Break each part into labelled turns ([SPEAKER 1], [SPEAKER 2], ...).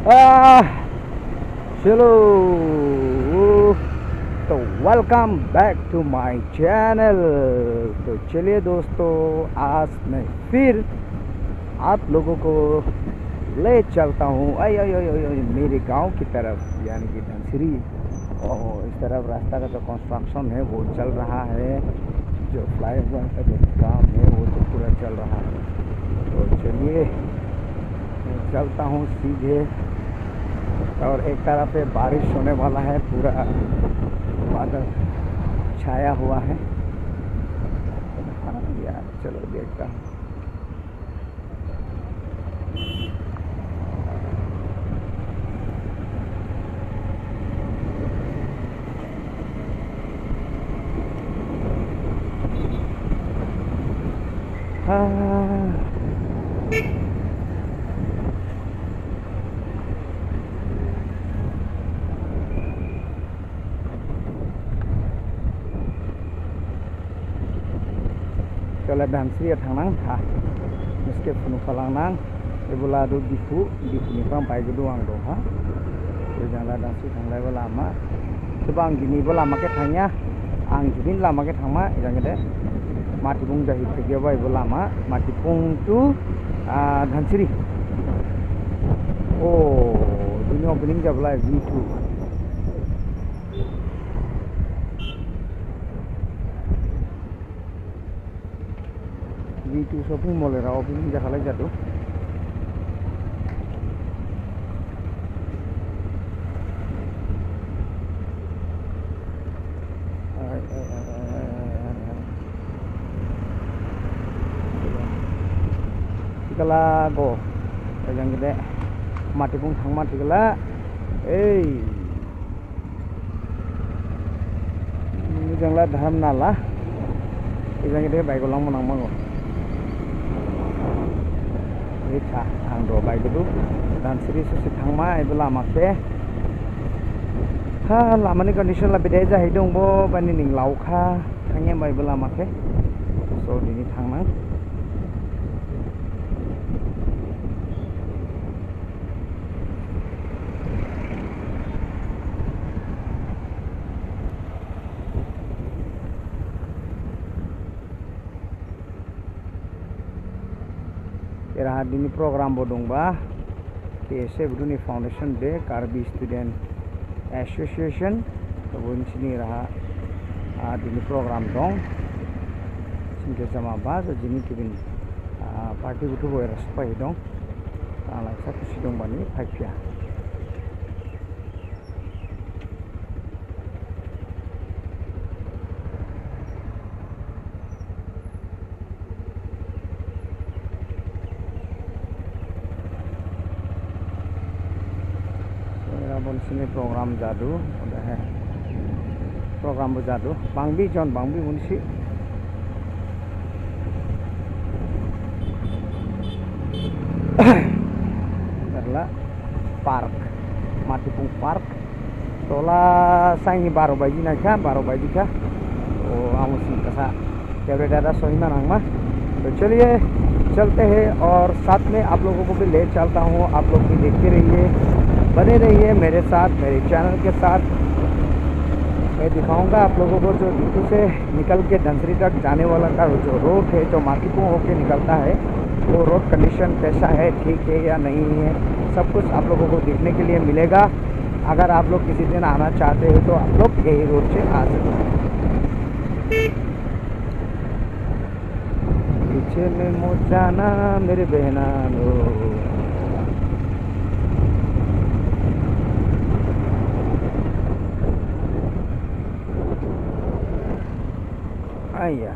[SPEAKER 1] आह, चलो। तो welcome back to my channel. तो चलिए दोस्तों, आज मैं फिर आप लोगों को ले चलता हूँ आई आई आई आई आई मेरे गांव की तरफ, यानी कि धनसिरी। और इस तरफ रास्ता का जो कंस्ट्रक्शन है वो चल रहा है, जो फ्लाईओवर का जो काम है वो तो पूरा चल रहा है। तो चलिए मैं चलता हूँ सीधे। और एक तरफ पे बारिश होने वाला है, पूरा बादल छाया हुआ है। हाँ यार, चलो देखता हूँ। हाँ, चलो धनसिरी थांनां था meski penuh kalangan ibulah du difu निफ्राय बाइक आं दं हा jangan धनसिरी थांलायबो लामा coba आं दिनैबो लामाखै थांया आं जुदि लामाखै थांमा एजां गेदे माटिबुं जाहैफैगोबा इबो लामा माटिबुं टू धनसिरी ओ दिनै opening जाबला V2 V2 shopping mall era opening jakalai jadu tikala go ejang gede matipung thangma tikala jangla dham nala ejang gede baik ulang menang mango Rita ang do baik itu dan seri susi thangma ibu lama ke ha lama ni condition la beda ja hidung bo bani ning lauka thangnya bai ibu lama ke so dini thangna Era dini program bodong ba KSA Buduni Foundation Day Karbi Student Association to bun sini raha dini program dong singke sama ba so jini kibin party butu bo raspa dong ala sa kusidong bani phaiphia sini program jadu udah है program jadu bangbi John bangbi munisi adalah park Matipung Park tola sangi 12 बजे ना क्या 12 बजे का तो हम उसी कसा कैमरे दादा सोईमा रंगमा तो चलिए चलते हैं और साथ में आप लोगों को भी ले चलता हूँ। आप लोग भी देखते रहिए, बने रहिए मेरे साथ, मेरे चैनल के साथ। मैं दिखाऊंगा आप लोगों को जो नीतू से निकल के धनसिरी तक जाने वाला का जो रोड है, जो मार्केटिंग होके निकलता है, वो रोड कंडीशन कैसा है, ठीक है या नहीं है, सब कुछ आप लोगों को देखने के लिए मिलेगा। अगर आप लोग किसी दिन आना चाहते हो तो आप लोग यही रोड से आ सकते हैं। पीछे में मोजाना मेरे बहना लो आया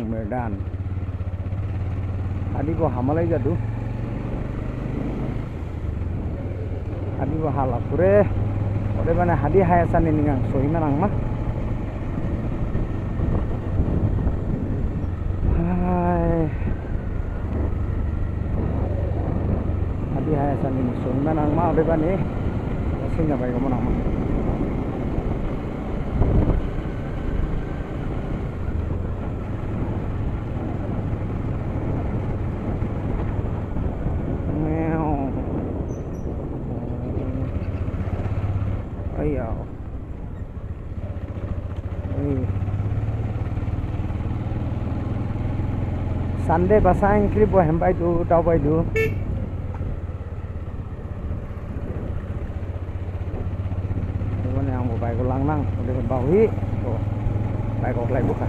[SPEAKER 1] Medan tadi gua hamalai jadu hadi bo hala pure ore bane hadi haya sani ningang sohima nangma hadi haya sani sohima nangma ore bane singa bai gomo nangma ayo Sunday basang klip bo hembai du tau bai du ini yang mau baik ulang nang udah bawi tuh baik kok lagi buka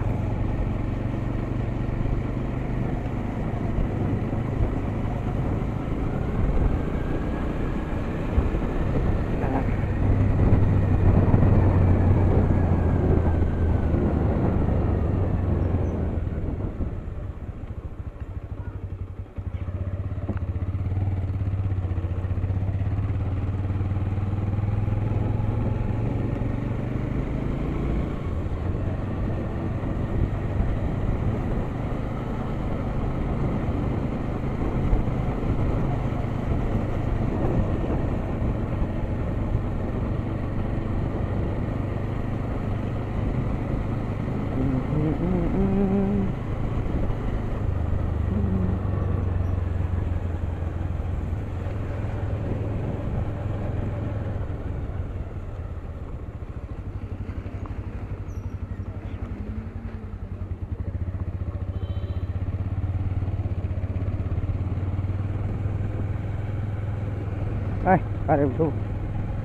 [SPEAKER 1] Đây, ba đều thu.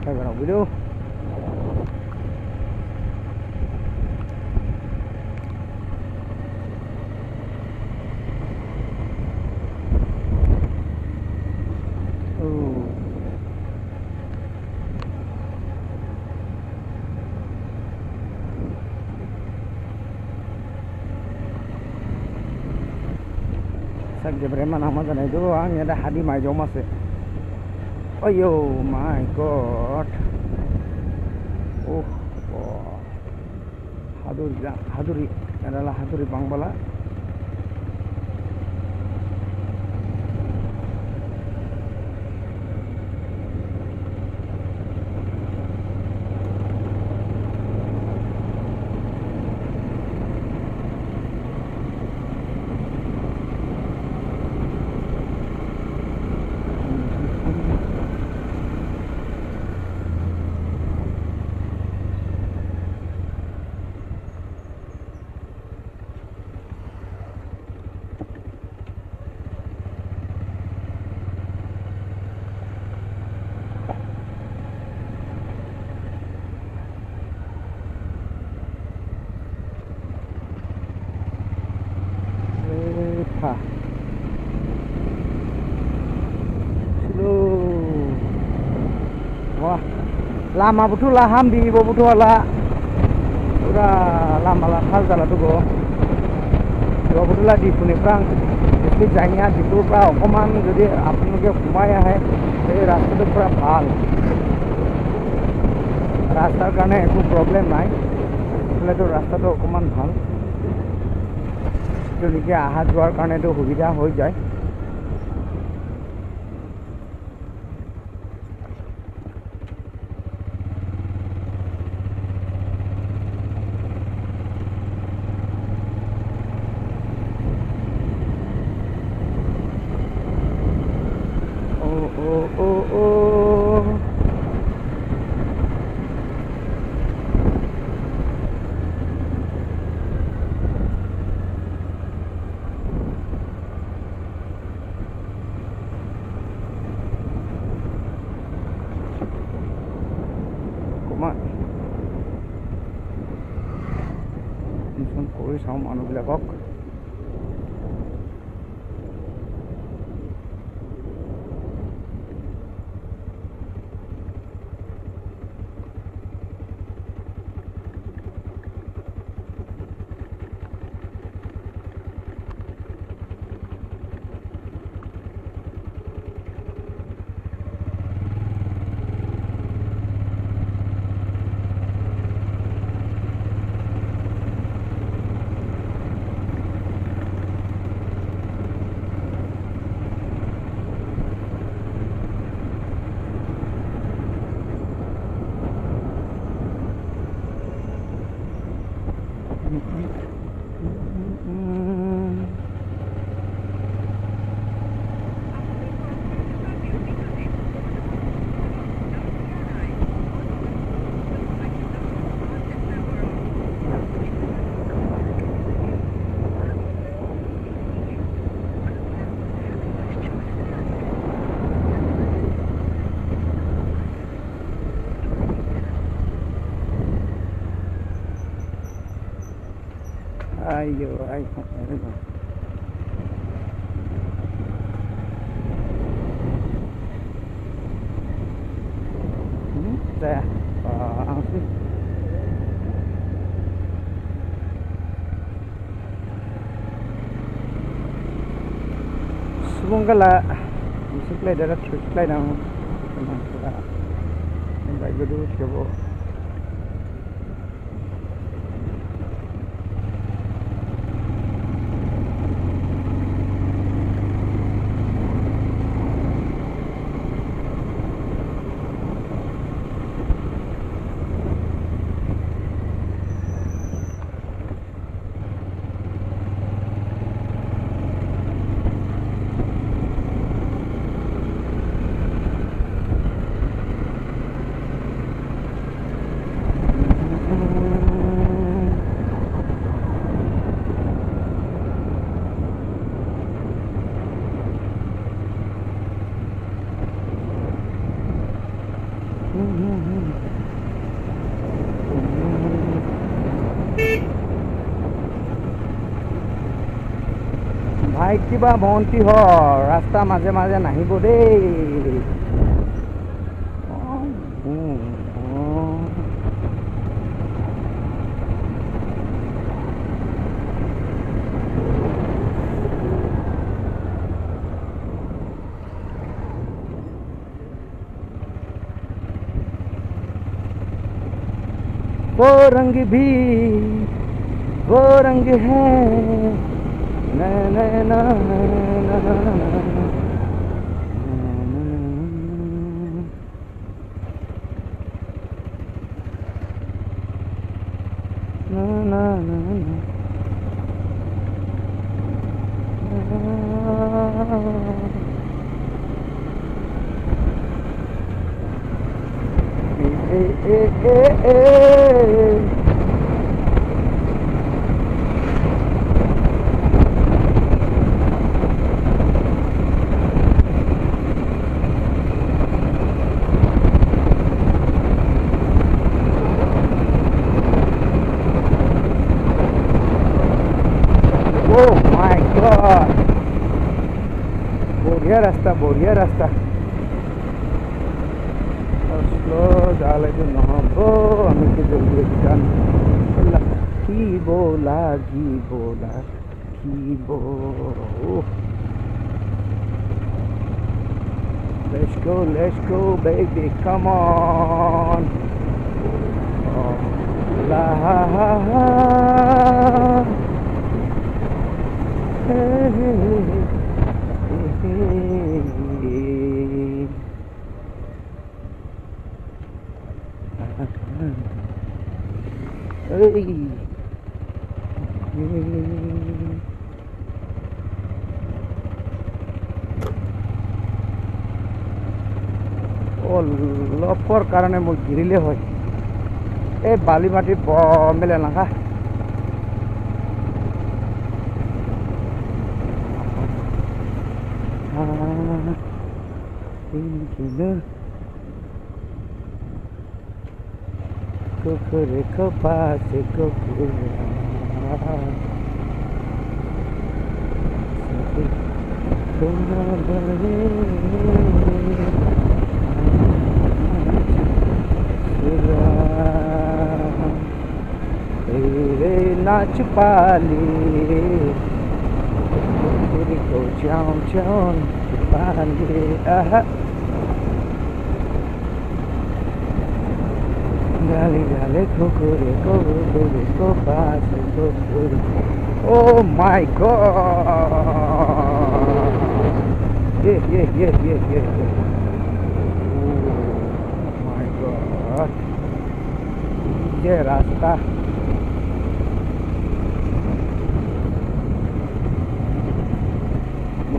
[SPEAKER 1] Đây vào đầu video. Sak jebreman Ahmad na itu ang ada hadi mai jomas. Oh my god. Oh, haduri adalah haduri Bangbala. Wah, lama betul lah hamdi ibu betul lah, udah lama lah hal salah tuh go, ibu betul lah di Puneprang, इसलिए जाएंगे di Puneprang, कमान jadi आप लोग के घुमाया है, ये रास्ता तो पूरा भाल, रास्ता करने कोई प्रॉब्लम नहीं, इसलिए तो रास्ता तो कमान भाल, जो निके आहार जोर करने तो सुविधा हो जाए। কৰি চাওঁ মানুহবিলাকক ayo ayo saya sih Sebongkala supply direct supply na baik dulu coba ভাই কিবা ভন্তি হ ৰাস্তা মাজে মাজে নাহিব দেই वो रंग भी वो रंग है na na na na na Oh my god, बढ़िया रास्ता slow जाले तो नहाबो हमें के जल्दी जान की बोला let's go baby, come on. Oh, la ha ha ha. Hey, hey, লপৰ কাৰণে মই গিৰিলে হয় এই বালি মাটি মেলে নাখা कुकुरे को पास नाच पाली को जाऊं पाली गाली गाले कुकुरे को पास कुकुरे oh my god yeah oh my god ये रास्ता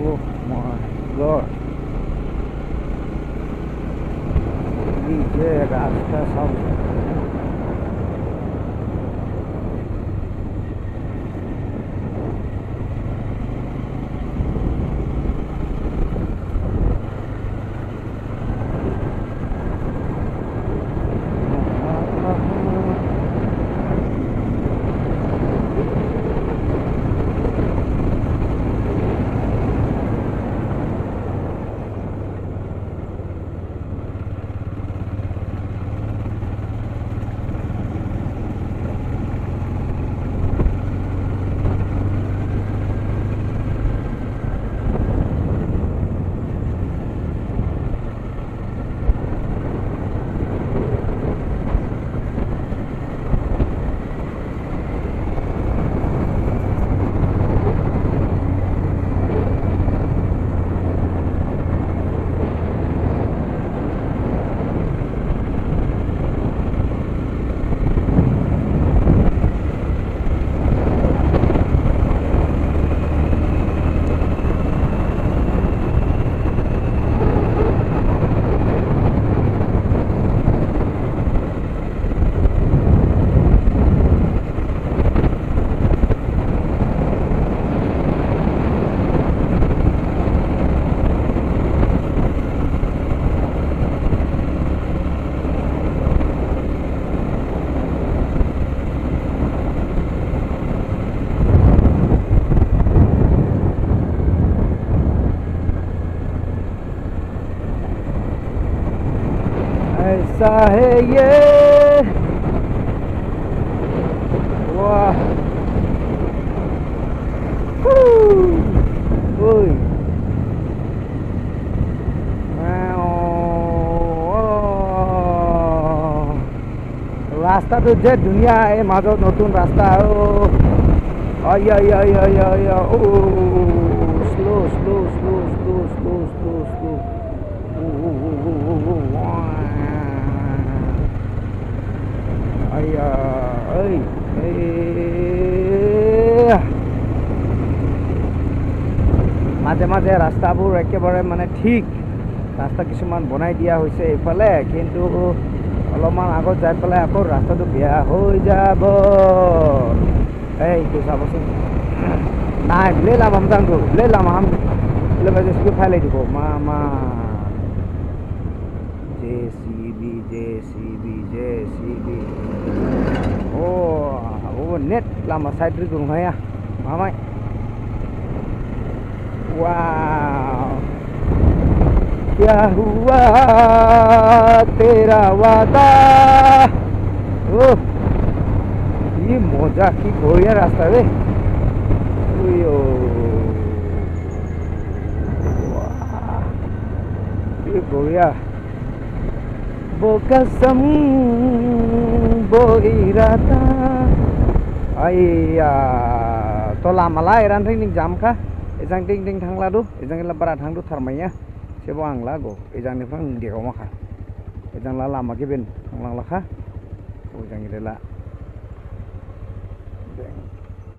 [SPEAKER 1] oh my god ये रास्ता सब सा है ये वाह ওই ৰাস্তাটো যে ধুনীয়া এই মাজত নতুন ৰাস্তা slow slow slow slow slow slow slow মাজে মাজে ৰাস্তাবোৰ একেবাৰে মানে ঠিক ৰাস্তা কিছুমান বনাই দিয়া হৈছে এইফালে কিন্তু অলপমান আগত যাই পেলাই আকৌ ৰাস্তাটো বেয়া হৈ যাব এইটো চাবচোন নাই লেলাম আমজাংটো লেলাম আম লেবাজেসকে ফাইলে দিব মামা JCB oh net lama side ri gurung ya mamai wow क्या हुआ तेरा वादा ओह ये मजा की बढ़िया रास्ता है ये बढ़िया वो कसम वो इरादा आया तो lama lah eran ring jam kah ejang ding ding thang ladu ejang la bara thang du tharmaiya sebo ang lago ejang ni phang dia ko makha ejang la lama ke ben thang lang la kha ejang ile la